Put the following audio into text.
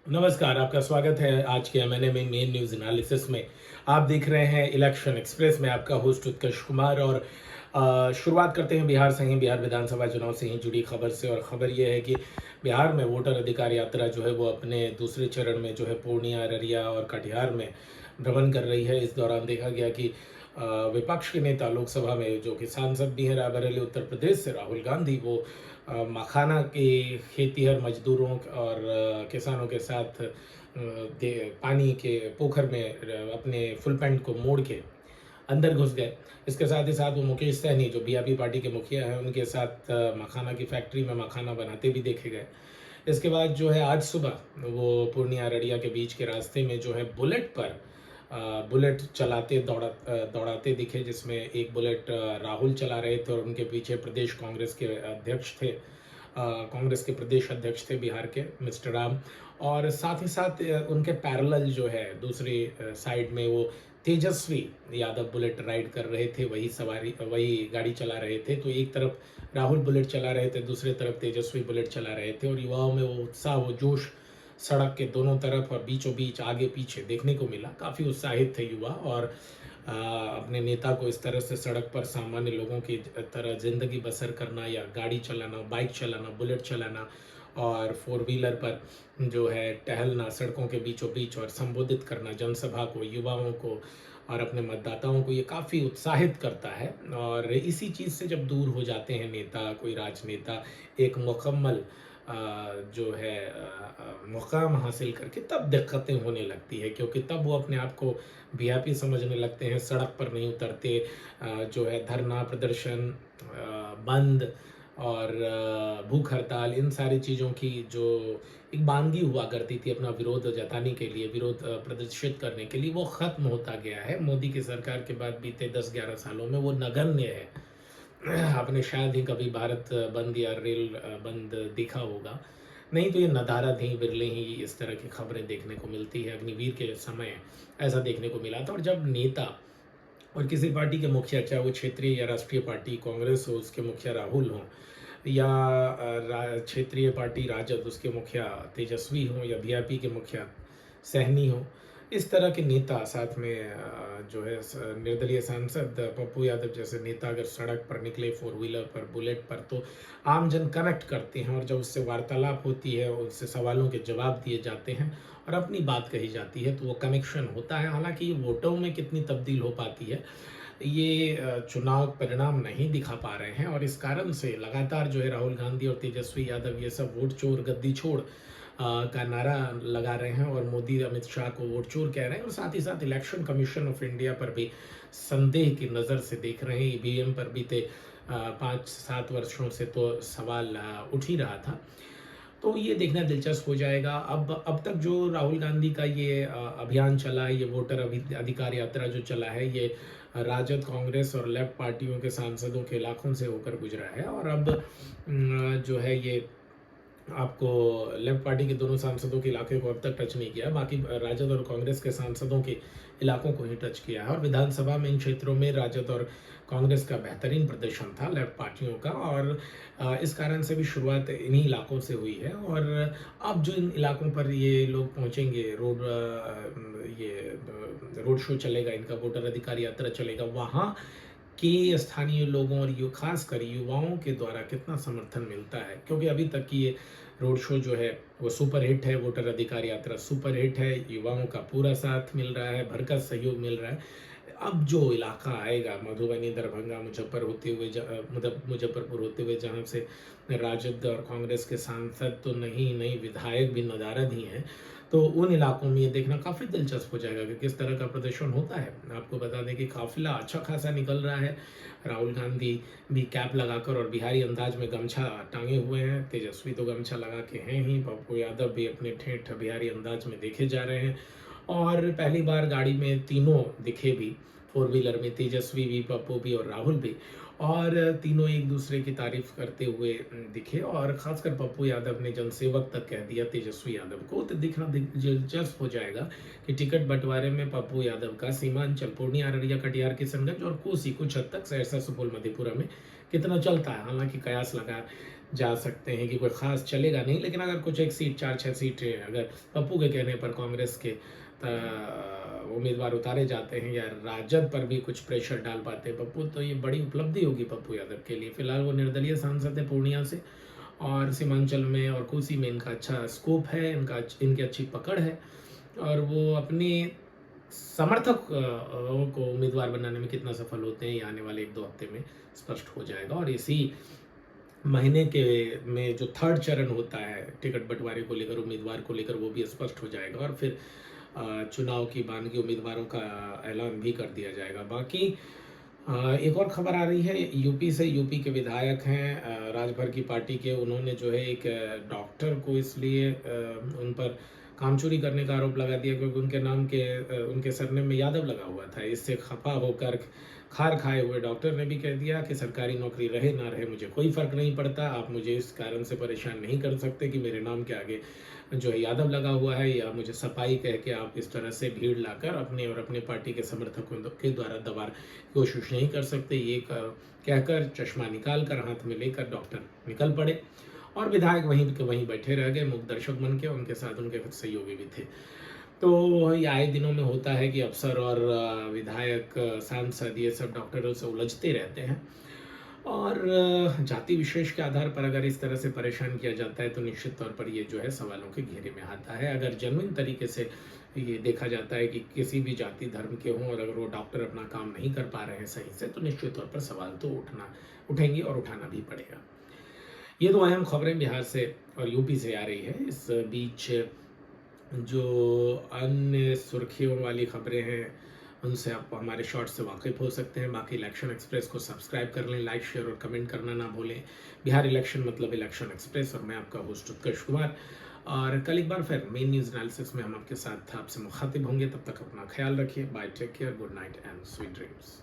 नमस्कार, आपका स्वागत है आज के एमएनए में मेन न्यूज़ एनालिसिस में। आप देख रहे हैं इलेक्शन एक्सप्रेस में आपका होस्ट उत्कर्ष कुमार और शुरुआत करते हैं बिहार से ही, बिहार विधानसभा चुनाव से ही जुड़ी खबर से। और खबर ये है कि बिहार में वोटर अधिकार यात्रा जो है वो अपने दूसरे चरण में जो है पूर्णिया, अररिया और कटिहार में भ्रमण कर रही है। इस दौरान देखा गया कि विपक्ष के नेता लोकसभा में जो कि सांसद भी हैं रायबरेली उत्तर प्रदेश से राहुल गांधी, वो मखाना के खेतीहर मजदूरों और किसानों के साथ पानी के पोखर में अपने फुल पैंट को मोड़ के अंदर घुस गए। इसके साथ ही साथ वो मुकेश सहनी जो बीआरपी पार्टी के मुखिया हैं उनके साथ मखाना की फैक्ट्री में मखाना बनाते भी देखे गए। इसके बाद जो है आज सुबह वो पूर्णिया अररिया के बीच के रास्ते में जो है बुलेट पर बुलेट चलाते दौड़ाते दिखे, जिसमें एक बुलेट राहुल चला रहे थे और उनके पीछे प्रदेश कांग्रेस के अध्यक्ष थे, कांग्रेस के प्रदेश अध्यक्ष थे बिहार के मिस्टर राम। और साथ ही साथ उनके पैरेलल जो है दूसरी साइड में वो तेजस्वी यादव बुलेट राइड कर रहे थे, वही गाड़ी चला रहे थे। तो एक तरफ राहुल बुलेट चला रहे थे, दूसरी तरफ तेजस्वी बुलेट चला रहे थे और युवाओं में वो उत्साह, वो जोश सड़क के दोनों तरफ और बीचों बीच आगे पीछे देखने को मिला। काफ़ी उत्साहित थे युवा और अपने नेता को इस तरह से सड़क पर सामान्य लोगों की तरह ज़िंदगी बसर करना या गाड़ी चलाना, बाइक चलाना, बुलेट चलाना और फोर व्हीलर पर जो है टहलना सड़कों के बीचों बीच और संबोधित करना जनसभा को, युवाओं को और अपने मतदाताओं को, ये काफ़ी उत्साहित करता है। और इसी चीज़ से जब दूर हो जाते हैं नेता, कोई राजनेता एक मुकम्मल जो है मुकाम हासिल करके, तब दिक्कतें होने लगती है, क्योंकि तब वो अपने आप को वीआईपी समझने लगते हैं, सड़क पर नहीं उतरते। जो है धरना प्रदर्शन, बंद और भूख हड़ताल, इन सारी चीज़ों की जो एक बानगी हुआ करती थी अपना विरोध जताने के लिए, विरोध प्रदर्शित करने के लिए, वो ख़त्म होता गया है। मोदी की सरकार के बाद बीते 10-11 सालों में वो नगण्य है। आपने शायद ही कभी भारत बंद या रेल बंद देखा होगा। नहीं तो ये नदारद ही, बिरले ही इस तरह की खबरें देखने को मिलती है। अग्निवीर के समय ऐसा देखने को मिला था। और जब नेता और किसी पार्टी के मुखिया, चाहे वो क्षेत्रीय या राष्ट्रीय पार्टी कांग्रेस हो, उसके मुखिया राहुल हों, या क्षेत्रीय पार्टी राजद उसके मुखिया तेजस्वी हों, या बीआरपी के मुखिया सहनी हों, इस तरह के नेता साथ में जो है निर्दलीय सांसद पप्पू यादव जैसे नेता अगर सड़क पर निकले फोर व्हीलर पर, बुलेट पर, तो आम जन कनेक्ट करते हैं। और जब उससे वार्तालाप होती है, उससे सवालों के जवाब दिए जाते हैं और अपनी बात कही जाती है, तो वो कनेक्शन होता है। हालांकि ये वोटों में कितनी तब्दील हो पाती है, ये चुनाव परिणाम नहीं दिखा पा रहे हैं। और इस कारण से लगातार जो है राहुल गांधी और तेजस्वी यादव ये सब वोट चोर गद्दी छोड़ का नारा लगा रहे हैं और मोदी अमित शाह को वोट चोर कह रहे हैं। और साथ ही साथ इलेक्शन कमीशन ऑफ इंडिया पर भी संदेह की नज़र से देख रहे हैं। ईवीएम पर बीते 5-7 वर्षों से तो सवाल उठ ही रहा था। तो ये देखना दिलचस्प हो जाएगा। अब तक जो राहुल गांधी का ये अभियान चला है, ये वोटर अधिकार यात्रा जो चला है, ये राजद, कांग्रेस और लेफ्ट पार्टियों के सांसदों के इलाकों से होकर गुजरा है। और अब जो है ये आपको लेफ्ट पार्टी के दोनों सांसदों के इलाके को अब तक टच नहीं किया, बाकी राजद और कांग्रेस के सांसदों के इलाकों को ही टच किया है। और विधानसभा में इन क्षेत्रों में राजद और कांग्रेस का बेहतरीन प्रदर्शन था, लेफ्ट पार्टियों का। और इस कारण से भी शुरुआत इन्हीं इलाकों से हुई है। और अब जो इन इलाकों पर ये लोग पहुंचेंगे, रोड शो चलेगा, इनका वोटर अधिकार यात्रा चलेगा, वहाँ कि स्थानीय लोगों और खासकर युवाओं के द्वारा कितना समर्थन मिलता है। क्योंकि अभी तक की ये रोड शो जो है वो सुपर हिट है, वोटर अधिकार यात्रा सुपर हिट है, युवाओं का पूरा साथ मिल रहा है, भरकस सहयोग मिल रहा है। अब जो इलाका आएगा मधुबनी, दरभंगा, मतलब मुजफ्फरपुर होते हुए, जहाँ से राजद और कांग्रेस के सांसद तो नहीं विधायक भी नदारद ही हैं, तो उन इलाकों में ये देखना काफ़ी दिलचस्प हो जाएगा कि किस तरह का प्रदर्शन होता है। आपको बता दें कि काफिला अच्छा खासा निकल रहा है। राहुल गांधी भी कैप लगाकर और बिहारी अंदाज में गमछा टांगे हुए हैं, तेजस्वी तो गमछा लगा के हैं ही, पप्पू यादव भी अपने ठेठ बिहारी अंदाज में देखे जा रहे हैं। और पहली बार गाड़ी में तीनों दिखे भी, फोर व्हीलर में तेजस्वी भी, पप्पू भी और राहुल भी। और तीनों एक दूसरे की तारीफ करते हुए दिखे। और खासकर पप्पू यादव ने जनसेवक तक कह दिया तेजस्वी यादव को। तो दिखना दिलचस्प हो जाएगा कि टिकट बंटवारे में पप्पू यादव का सीमांचल पूर्णिया, अररिया, कटिहार, किशनगंज और कोसी कुछ हद तक सहरसा, सुपौल, मधेपुरा में कितना चलता है। हालांकि कयास लगा जा सकते हैं कि कोई ख़ास चलेगा नहीं, लेकिन अगर कुछ एक सीट 4-6 सीटें अगर पप्पू के कहने पर कांग्रेस के उम्मीदवार उतारे जाते हैं या राजद पर भी कुछ प्रेशर डाल पाते हैं पप्पू, तो ये बड़ी उपलब्धि होगी पप्पू यादव के लिए। फिलहाल वो निर्दलीय सांसद है पूर्णिया से, और सीमांचल में और कोसी में इनका अच्छा स्कोप है, इनकी अच्छी पकड़ है, और वो अपने समर्थक को उम्मीदवार बनाने में कितना सफल होते हैं ये आने वाले 1-2 हफ्ते में स्पष्ट हो जाएगा। और इसी महीने के में जो थर्ड चरण होता है टिकट बंटवारे को लेकर, उम्मीदवार को लेकर, वो भी स्पष्ट हो जाएगा, और फिर चुनाव की बानगी उम्मीदवारों का ऐलान भी कर दिया जाएगा। बाकी एक और खबर आ रही है यूपी से। यूपी के विधायक हैं राजभर की पार्टी के, उन्होंने जो है एक डॉक्टर को इसलिए उन पर काम चोरी करने का आरोप लगा दिया क्योंकि उनके नाम के उनके सरनेम में यादव लगा हुआ था। इससे खफा होकर खार खाए हुए डॉक्टर ने भी कह दिया कि सरकारी नौकरी रहे ना रहे मुझे कोई फ़र्क नहीं पड़ता, आप मुझे इस कारण से परेशान नहीं कर सकते कि मेरे नाम के आगे जो है यादव लगा हुआ है, या मुझे सफाई कह के आप इस तरह से भीड़ लाकर अपने और अपने पार्टी के समर्थकों के द्वारा दबार कोशिश नहीं कर सकते। ये कहकर चश्मा निकाल कर हाथ में लेकर डॉक्टर निकल पड़े, और विधायक वहीं के वहीं बैठे रह गए मूक दर्शक बन के। उनके साथ उनके सहयोगी भी थे। तो ये आए दिनों में होता है कि अफसर और विधायक, सांसद, ये सब डॉक्टरों से उलझते रहते हैं, और जाति विशेष के आधार पर अगर इस तरह से परेशान किया जाता है तो निश्चित तौर पर ये जो है सवालों के घेरे में आता है। अगर जेन्युइन तरीके से ये देखा जाता है कि किसी भी जाति धर्म के हों और अगर वो डॉक्टर अपना काम नहीं कर पा रहे हैं सही से, तो निश्चित तौर पर सवाल तो उठेंगे और उठाना भी पड़ेगा। ये दो अहम खबरें बिहार से और यूपी से आ रही है। इस बीच जो अन्य सुर्खियों वाली खबरें हैं उनसे आप हमारे शॉर्ट से वाकिफ़ हो सकते हैं। बाकी इलेक्शन एक्सप्रेस को सब्सक्राइब कर लें, लाइक, शेयर और कमेंट करना ना भूलें। बिहार इलेक्शन मतलब इलेक्शन एक्सप्रेस, और मैं आपका होस्ट उत्कर्ष कुमार। और कल एक बार फिर मेन न्यूज़ एनालिसिस में हम आपके साथ आपसे मुखातिब होंगे। तब तक अपना ख्याल रखिए। Bye, take care, good night and sweet dreams.